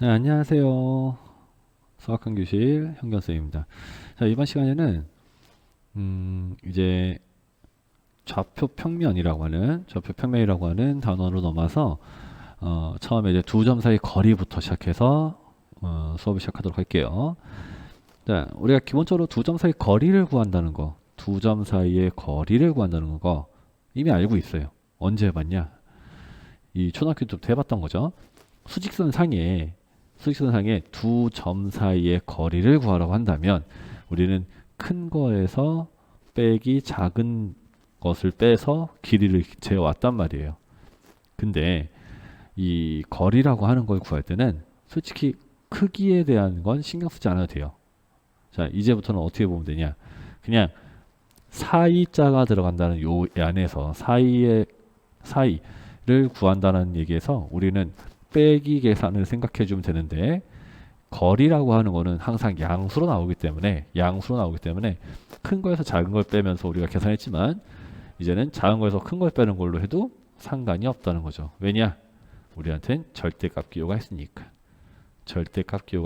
네, 안녕하세요. 수학한 교실 현견쌤입니다. 자, 이번 시간에는 이제 좌표평면이라고 하는 단어로 넘어서 처음에 이제 두 점 사이 거리부터 시작해서 수업을 시작하도록 할게요. 자, 우리가 기본적으로 두 점 사이 거리를 구한다는 거, 두 점 사이의 거리를 구한다는 거 이미 알고 있어요. 언제 해봤냐? 이 초등학교 때부터 해봤던 거죠. 수직선 상에 두 점 사이의 거리를 구하라고 한다면 우리는 큰 거에서 빼기 작은 것을 빼서 길이를 재왔단 말이에요. 근데 이 거리라고 하는 걸 구할 때는 솔직히 크기에 대한 건 신경 쓰지 않아도 돼요. 자, 이제부터는 어떻게 보면 되냐? 그냥 사이자가 들어간다는 요 안에서 사이를 구한다는 얘기에서 우리는 빼기 계산을 생각해 주면 되는데, 거리라고 하는 거는 항상 양수로 나오기 때문에 큰 거에서 작은 걸 빼면서 우리가 계산했지만 이제는 작은 거에서 큰 걸 빼는 걸로 해도 상관이 없다는 거죠. 왜냐? 우리한텐 절대값 기호가 있으니까. 절대값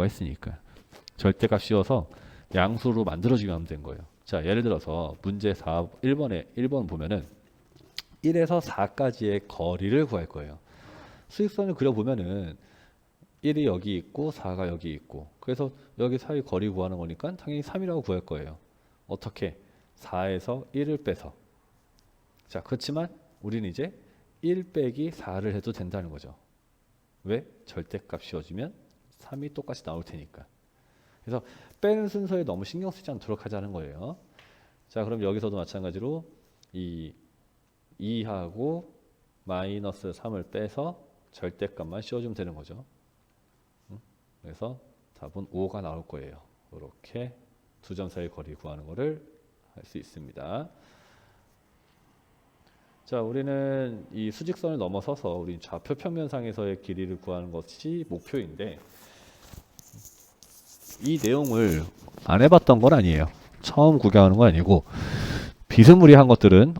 씌워서 양수로 만들어주기만 하면 된 거예요. 자, 예를 들어서 문제 1번 보면은 1에서 4까지의 거리를 구할 거예요. 수직선을 그려보면은 1이 여기 있고 4가 여기 있고, 그래서 여기 사이 거리 구하는 거니까 당연히 3이라고 구할 거예요. 어떻게? 4에서 1을 빼서. 자, 그렇지만 우리는 이제 1 빼기 4를 해도 된다는 거죠. 왜? 절대값 씌워주면 3이 똑같이 나올 테니까. 그래서 빼는 순서에 너무 신경 쓰지 않도록 하자는 거예요. 자, 그럼 여기서도 마찬가지로 이 2하고 마이너스 3을 빼서 절대값만 씌워주면 되는 거죠. 그래서 답은 5가 나올 거예요. 이렇게 두 점 사이 거리 구하는 거를 할 수 있습니다. 자, 우리는 이 수직선을 넘어서서 우리 좌표 평면상에서의 길이를 구하는 것이 목표인데, 이 내용을 안 해봤던 건 아니에요. 처음 구경하는 건 아니고, 비스무리한 것들은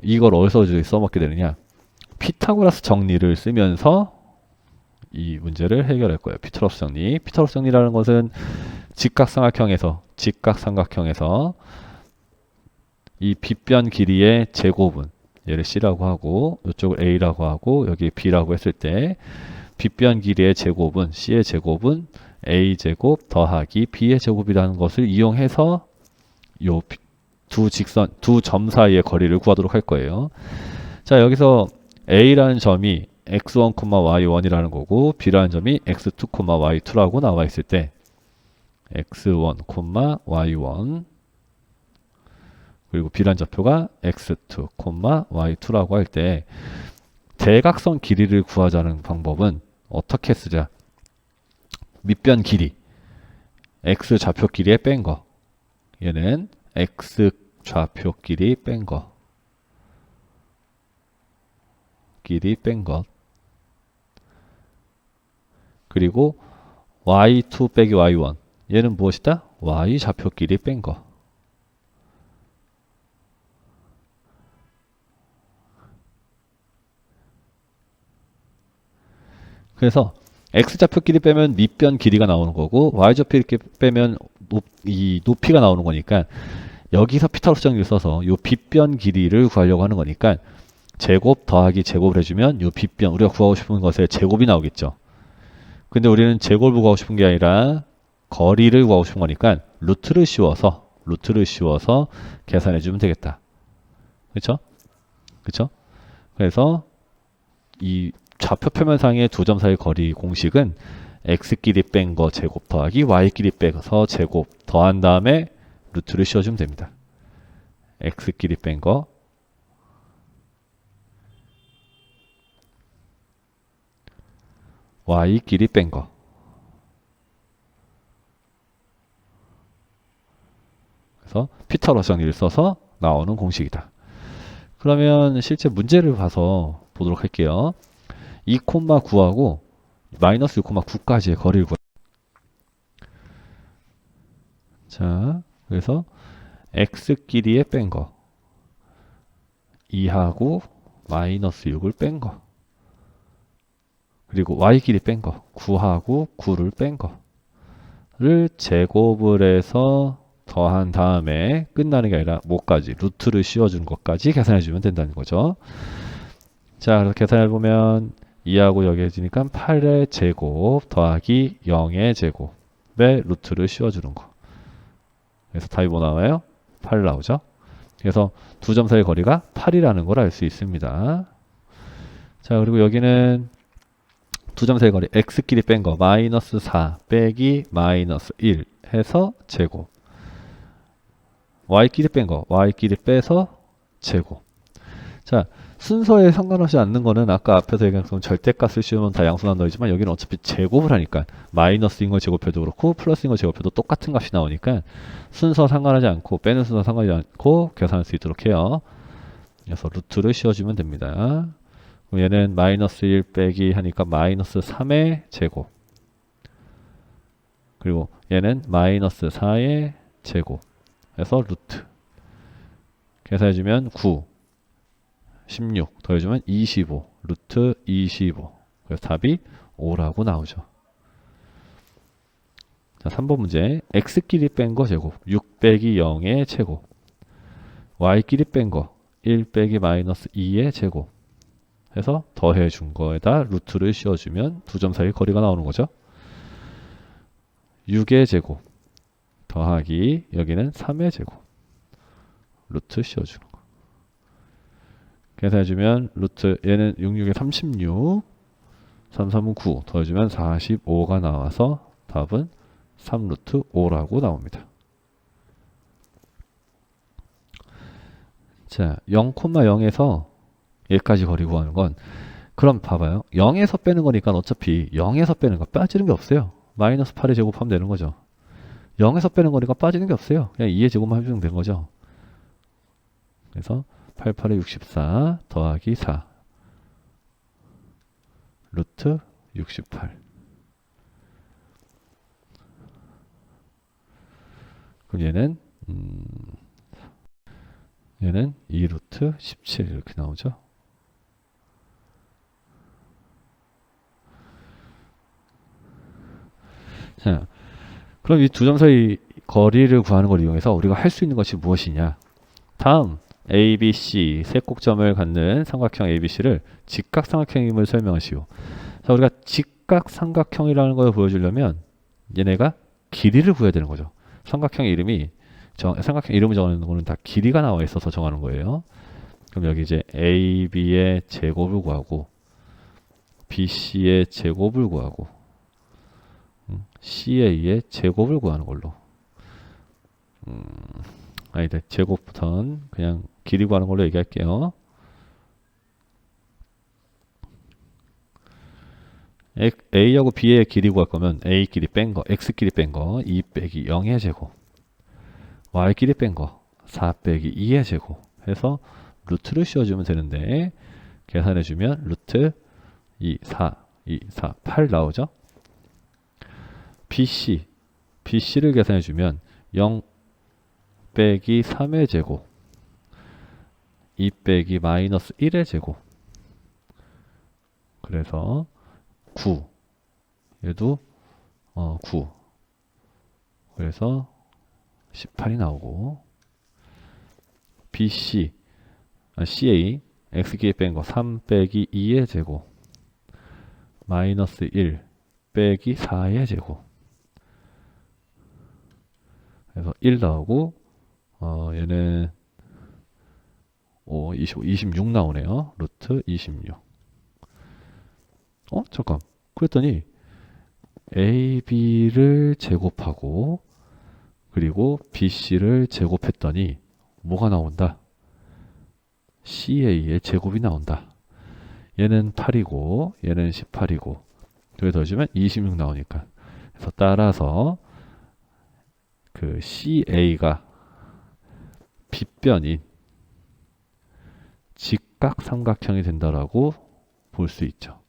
이걸 어디서 써먹게 되느냐? 피타고라스 정리를 쓰면서 이 문제를 해결할 거예요. 피타고라스 정리라는 것은 직각삼각형에서 이 빗변 길이의 제곱은, 얘를 C라고 하고 이쪽을 A라고 하고 여기 B라고 했을 때 빗변 길이의 제곱은, C의 제곱은 A 제곱 더하기 B의 제곱이라는 것을 이용해서 요 두 점 사이의 거리를 구하도록 할 거예요. 자, 여기서 A라는 점이 x1, y1이라는 거고, B라는 점이 x2, y2라고 나와 있을 때 x1, y1 그리고 B라는 좌표가 x2, y2라고 할 때 대각선 길이를 구하자는 방법은 어떻게 쓰자? 밑변 길이, x 좌표 길이에 뺀 거, 얘는 x 좌표 길이 뺀 것, 그리고 y2 빼기 y1, 얘는 무엇이다? y 좌표 길이 뺀 거. 그래서 x좌표 길이 빼면 밑변 길이가 나오는 거고, y좌표 이렇게 빼면 이 높이가 나오는 거니까, 여기서 피타고라스 정리를 써서 요 빗변 길이를 구하려고 하는 거니까 제곱 더하기 제곱을 해주면 요 빗변, 우리가 구하고 싶은 것의 제곱이 나오겠죠. 근데 우리는 제곱을 구하고 싶은 게 아니라 거리를 구하고 싶은 거니까 루트를 씌워서 계산해 주면 되겠다. 그렇죠? 그래서 이 좌표 표면상의 두 점 사이 거리 공식은 x끼리 뺀 거 제곱 더하기 y끼리 빼서 제곱 더한 다음에 루트를 씌워주면 됩니다. x끼리 뺀 거 y끼리 뺀 거. 그래서 피타고라스 정리를 써서 나오는 공식이다. 그러면 실제 문제를 봐서 보도록 할게요. 2,9하고 마이너스 6,9까지의 거리를 구해. 자, 그래서 x끼리에 뺀 거, 2하고 마이너스 6을 뺀 거, 그리고 y끼리 뺀 거. 9하고 9를 뺀 거를 제곱을 해서 더한 다음에 끝나는 게 아니라 뭐까지 루트를 씌워주는 것까지 계산해 주면 된다는 거죠. 자, 그래서 계산해 보면 2하고 여기 해주니까 8의 제곱 더하기 0의 제곱에 루트를 씌워주는 거. 그래서 답이 뭐 나와요? 8 나오죠. 그래서 두 점 사이의 거리가 8이라는 걸 알 수 있습니다. 자, 그리고 여기는 두 점 사이의 거리 x끼리 뺀 거 마이너스 4 빼기 마이너스 1 해서 제곱, y끼리 뺀 거 y끼리 빼서 제곱. 자, 순서에 상관없이 않는 거는 아까 앞에서 얘기한 것처럼 절대값을 씌우면 다 양수만 넣이지만 여기는 어차피 제곱을 하니까 마이너스인 걸 제곱해도 그렇고 플러스인 걸 제곱해도 똑같은 값이 나오니까 순서 상관하지 않고 빼는 순서 상관하지 않고 계산할 수 있도록 해요. 그래서 루트를 씌워주면 됩니다. 그럼 얘는 마이너스 1 빼기 하니까 마이너스 3의 제곱, 그리고 얘는 마이너스 4의 제곱 해서 루트 계산해주면 9 16 더해주면 25 루트 25. 그래서 답이 5라고 나오죠. 자, 3번 문제 x끼리 뺀 거 제곱 6 빼기 0의 제곱, y끼리 뺀 거 1 빼기 마이너스 2의 제곱 해서 더해준 거에다 루트를 씌워주면 두 점 사이 거리가 나오는 거죠. 6의 제곱 더하기 여기는 3의 제곱 루트 씌워주는 거. 계산해주면 루트 얘는 66에 36 3, 3은 9 더해주면 45가 나와서 답은 3루트 5라고 나옵니다. 자, 0,0에서 얘까지 거리 구하는 건 그럼 봐봐요. 0에서 빼는 거니까 어차피 0에서 빼는 거 빠지는 게 없어요. 마이너스 8의 제곱하면 되는 거죠. 0에서 빼는 거니까 빠지는 게 없어요. 그냥 2의 제곱만 해주면 되는 거죠. 그래서 8, 8에 64 더하기 4 루트 68. 그럼 얘는 2 루트 17 이렇게 나오죠. 자, 그럼 이 두 점 사이 거리를 구하는 걸 이용해서 우리가 할 수 있는 것이 무엇이냐? 다음 A, B, C 세 꼭점을 갖는 삼각형 ABC를 직각삼각형임을 설명하시오. 자, 우리가 직각삼각형이라는 걸 보여주려면 얘네가 길이를 구해야 되는 거죠. 삼각형 이름이 삼각형 이름을 정하는 거는 다 길이가 나와 있어서 정하는 거예요. 그럼 여기 이제 AB의 제곱을 구하고 BC의 제곱을 구하고 CA의 제곱을 구하는 걸로. 아니다. 제곱부터는 그냥 길이 구하는 걸로 얘기할게요. A하고 B의 길이 구할 거면 A끼리 뺀 거, X끼리 뺀 거 2 빼기 0의 제곱, Y끼리 뺀 거 4 빼기 2의 제곱 해서 루트를 씌워주면 되는데 계산해주면 루트 2, 4, 8 나오죠. BC를 계산해주면 0 빼기 3의 제곱 2 빼기 마이너스 1의 제곱 그래서 9 얘도 9 그래서 18이 나오고 CA X끼리 뺀 거 3 빼기 2의 제곱 마이너스 1 빼기 4의 제곱 그래서 1 나오고 얘는 25, 26 나오네요. 루트 26. 잠깐. 그랬더니 AB를 제곱하고 그리고 BC를 제곱했더니 뭐가 나온다? CA의 제곱이 나온다. 얘는 8이고 얘는 18이고 그래 더해주면 26 나오니까 그래서 따라서 그 CA가 빗변인 직각삼각형이 된다라고 볼 수 있죠.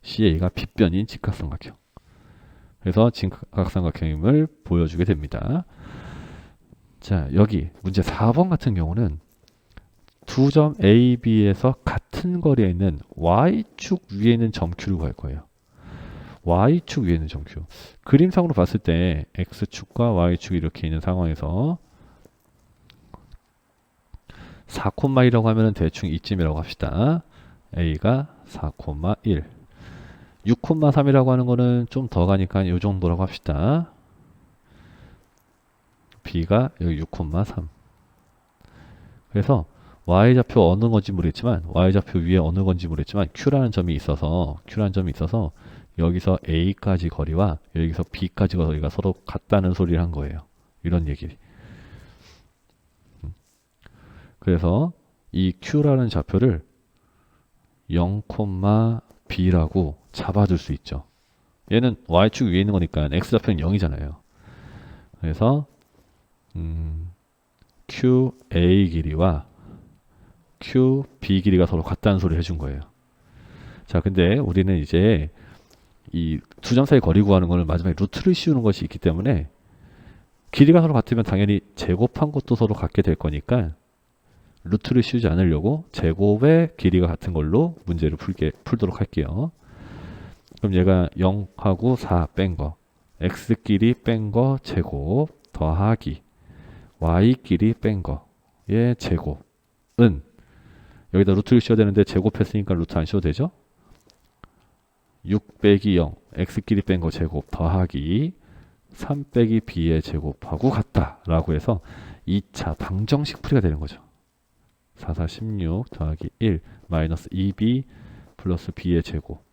CA가 빗변인 직각삼각형. 그래서 직각삼각형임을 보여주게 됩니다. 자, 여기 문제 4번 같은 경우는 두 점 A, B에서 같은 큰 거리에 있는 y축 위에 있는 점 Q를 구할 거예요. y축 위에 있는 점 Q. 그림상으로 봤을 때 x축과 y축이 이렇게 있는 상황에서 4,1이라고 하면 대충 이쯤이라고 합시다. a가 4,1. 6,3이라고 하는 거는 좀 더 가니까 이 정도라고 합시다. b가 여기 6,3. 그래서 y좌표 어느 건지 모르겠지만 y좌표 위에 어느 건지 모르겠지만 q라는 점이 있어서 여기서 a까지 거리와 여기서 b까지 거리가 서로 같다는 소리를 한 거예요. 이런 얘기. 그래서 이 q라는 좌표를 0,b라고 잡아줄 수 있죠. 얘는 y축 위에 있는 거니까 x좌표는 0이잖아요. 그래서 QA 길이와 QB 길이가 서로 같다는 소리를 해준 거예요. 자, 근데 우리는 이제 이 두 점 사이 거리 구하는 거는 마지막에 루트를 씌우는 것이 있기 때문에 길이가 서로 같으면 당연히 제곱한 것도 서로 같게 될 거니까 루트를 씌우지 않으려고 제곱의 길이가 같은 걸로 문제를 풀도록 할게요. 그럼 얘가 0하고 4 뺀 거, x끼리 뺀 거 제곱 더하기 y끼리 뺀 거의 제곱은 여기다 루트를 씌워야 되는데 제곱했으니까 루트 안 씌워도 되죠? 6 빼기 0 x끼리 뺀 거 제곱 더하기 3 빼기 b의 제곱하고 같다 라고 해서 2차 방정식 풀이가 되는 거죠. 4, 4, 16 더하기 1 마이너스 2b 플러스 b의 제곱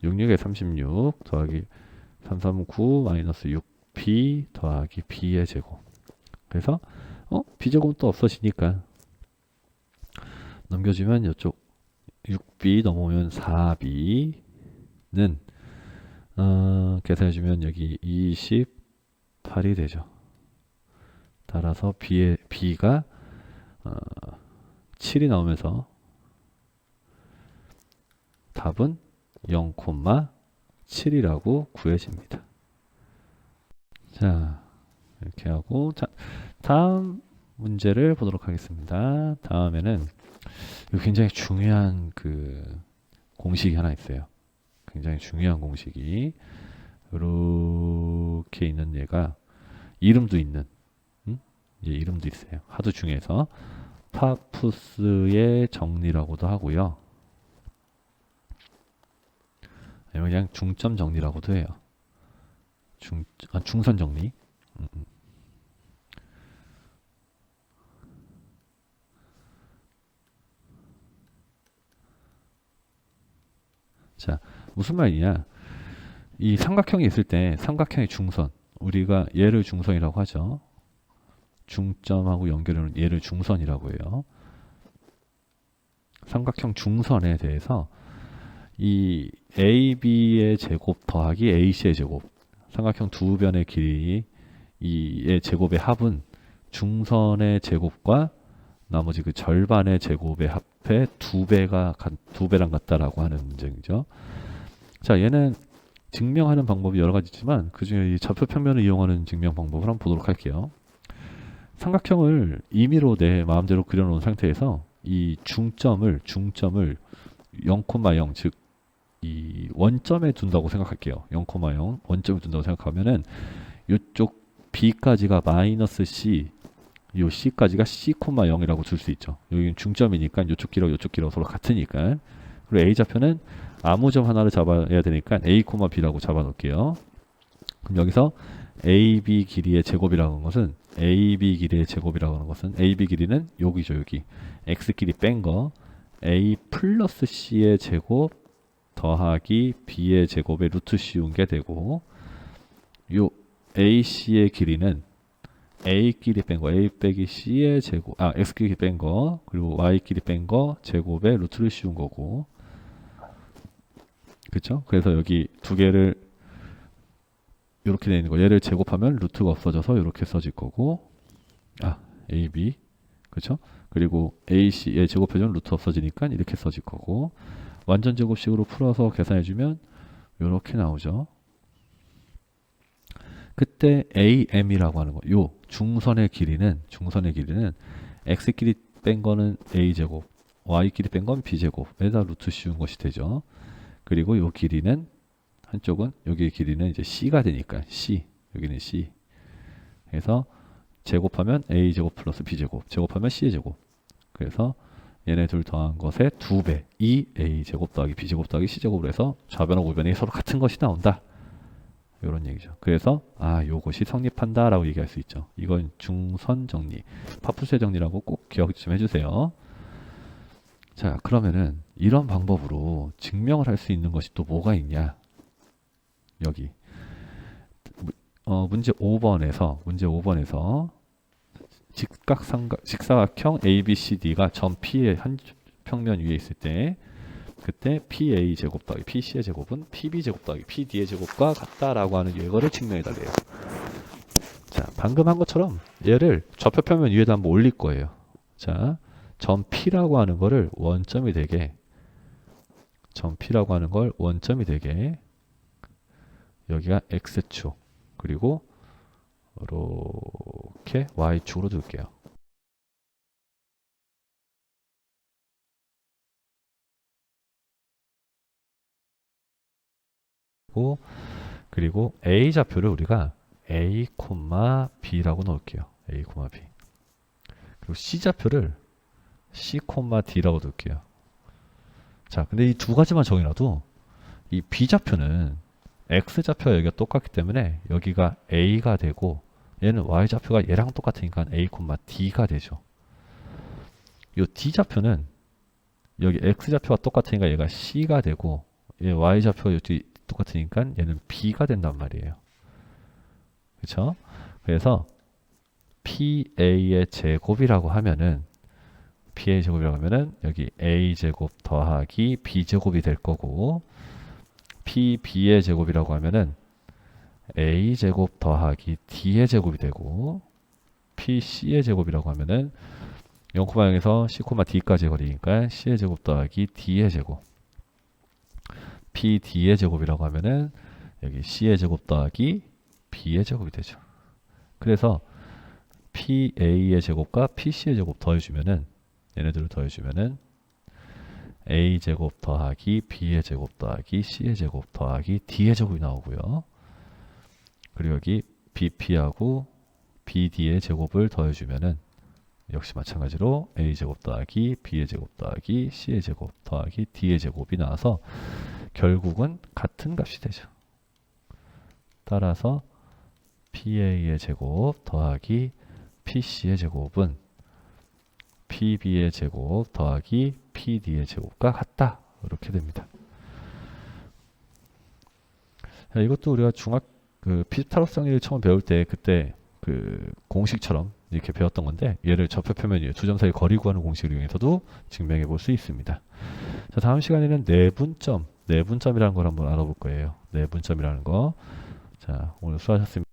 6, 6에 36 더하기 3, 3, 9 마이너스 6b 더하기 b의 제곱. 그래서 b제곱은 또 없어지니까 넘겨주면 이쪽 6b 넘어오면 4b는 계산해주면 여기 28이 되죠. 따라서 b가 7이 나오면서 답은 0,7이라고 구해집니다. 자, 이렇게 하고 자, 다음 문제를 보도록 하겠습니다. 다음에는 굉장히 중요한 그 공식이 하나 있어요. 굉장히 중요한 공식이 이렇게 있는 얘가 이름도 있는 이름도 있어요. 하도 중요해서 파푸스의 정리라고도 하고요. 그냥 중점 정리라고도 해요. 중선 정리. 자, 무슨 말이냐? 이 삼각형이 있을 때 삼각형의 중선, 우리가 얘를 중선이라고 하죠. 중점하고 연결하는 얘를 중선이라고 해요. 삼각형 중선에 대해서 이 AB의 제곱 더하기 AC의 제곱, 삼각형 두 변의 길이 이의 제곱의 합은 중선의 제곱과 나머지 그 절반의 제곱의 합의 두 배랑 같다라고 하는 문제죠. 자, 얘는 증명하는 방법이 여러 가지지만 그 중에 이 좌표 평면을 이용하는 증명 방법을 한번 보도록 할게요. 삼각형을 임의로 내 마음대로 그려놓은 상태에서 이 중점을 0,0 즉 이 원점에 둔다고 생각할게요. 0,0 원점에 둔다고 생각하면은 이쪽 b까지가 마이너스 c, 요 c까지가 c,0이라고 줄 수 있죠. 여기는 중점이니까 이쪽 길이와 이쪽 길이가 서로 같으니까. 그리고 a 좌표는 아무 점 하나를 잡아야 되니까 a, b라고 잡아 놓을게요. 그럼 여기서 AB 길이의 제곱이라는 것은 AB 길이의 제곱이라고 하는 것은 AB 길이는 여기죠. 여기 x 길이 뺀 거 a 플러스 c의 제곱 더하기 b의 제곱에 루트 씌운 게 되고, 요 AC의 길이는 a 길이 뺀 거 a 빼기 c의 제곱, x 길이 뺀 거 그리고 y 길이 뺀 거 제곱에 루트를 씌운 거고, 그렇죠? 그래서 여기 두 개를 이렇게 되어 있는 거, 얘를 제곱하면 루트가 없어져서 이렇게 써질 거고, AB, 그렇죠? 그리고 AC의 제곱해주면 루트 없어지니까 이렇게 써질 거고, 완전 제곱식으로 풀어서 계산해주면 이렇게 나오죠. 그때 AM이라고 하는 거, 요 중선의 길이는 x 길이 뺀 거는 a 제곱, y 길이 뺀 건 b제곱에다 루트 씌운 것이 되죠. 그리고 요 길이는 한쪽은 여기의 길이는 이제 c가 되니까 c 여기는 c. 그래서 제곱하면 a제곱 플러스 b제곱 제곱하면 c의 제곱. 그래서 얘네 둘 더한 것의 2배 2a제곱 더하기 b제곱 더하기 c제곱으로 해서 좌변하고 우변이 서로 같은 것이 나온다. 이런 얘기죠. 그래서 요것이 성립한다 라고 얘기할 수 있죠. 이건 중선 정리, 파푸스의 정리라고 꼭 기억 좀 해주세요. 자, 그러면은 이런 방법으로 증명을 할 수 있는 것이 또 뭐가 있냐. 여기 문제 5번에서 직사각형 ABCD가 점 P의 한 평면 위에 있을 때 그때 PA 제곱 더하기 PC의 제곱은 PB 제곱 더하기 PD의 제곱과 같다라고 하는 이거를 증명해 달래요. 자, 방금 한 것처럼 얘를 좌표 평면 위에다 한번 올릴 거예요. 자, 점 P라고 하는 거를 원점이 되게 여기가 X축 그리고 이렇게 Y축으로 둘게요. 그리고 A 좌표를 우리가 A, B라고 넣을게요. A, B. 그리고 C 좌표를 C, D라고 둘게요. 자, 근데 이 두 가지만 정해놔도 이 B 좌표는 X 좌표가 여기가 똑같기 때문에 여기가 A가 되고 얘는 Y 좌표가 얘랑 똑같으니까 A, D가 되죠. 이 D 좌표는 여기 X 좌표가 똑같으니까 얘가 C가 되고 얘 Y 좌표가 여기 똑같으니까 얘는 B가 된단 말이에요. 그렇죠? 그래서 PA의 제곱이라고 하면은 여기 A제곱 더하기 B제곱이 될 거고 PB의 제곱이라고 하면은 A제곱 더하기 D의 제곱이 되고 PC의 제곱이라고 하면은 0,0에서 C, D까지의 거리니까 C의 제곱 더하기 D의 제곱 PD의 제곱이라고 하면은 여기 C의 제곱 더하기 B의 제곱이 되죠. 그래서 PA의 제곱과 PC의 제곱 더해주면은 얘네들을 더해주면은 A제곱 더하기 B의 제곱 더하기 C의 제곱 더하기 D의 제곱이 나오고요. 그리고 여기 BP하고 BD의 제곱을 더해주면은 역시 마찬가지로 A제곱 더하기 B의 제곱 더하기 C의 제곱 더하기 D의 제곱이 나와서 결국은 같은 값이 되죠. 따라서 PA의 제곱 더하기 PC의 제곱은 PB의 제곱 더하기 PD의 제곱과 같다. 이렇게 됩니다. 자, 이것도 우리가 피타고라스 정리를 처음 배울 때 그때 그 공식처럼 이렇게 배웠던 건데 얘를 좌표 표면 위에 두 점 사이 거리 구하는 공식을 이용해서도 증명해 볼 수 있습니다. 자, 다음 시간에는 내분점이라는 걸 한번 알아볼 거예요. 내분점이라는 거. 자, 오늘 수고하셨습니다.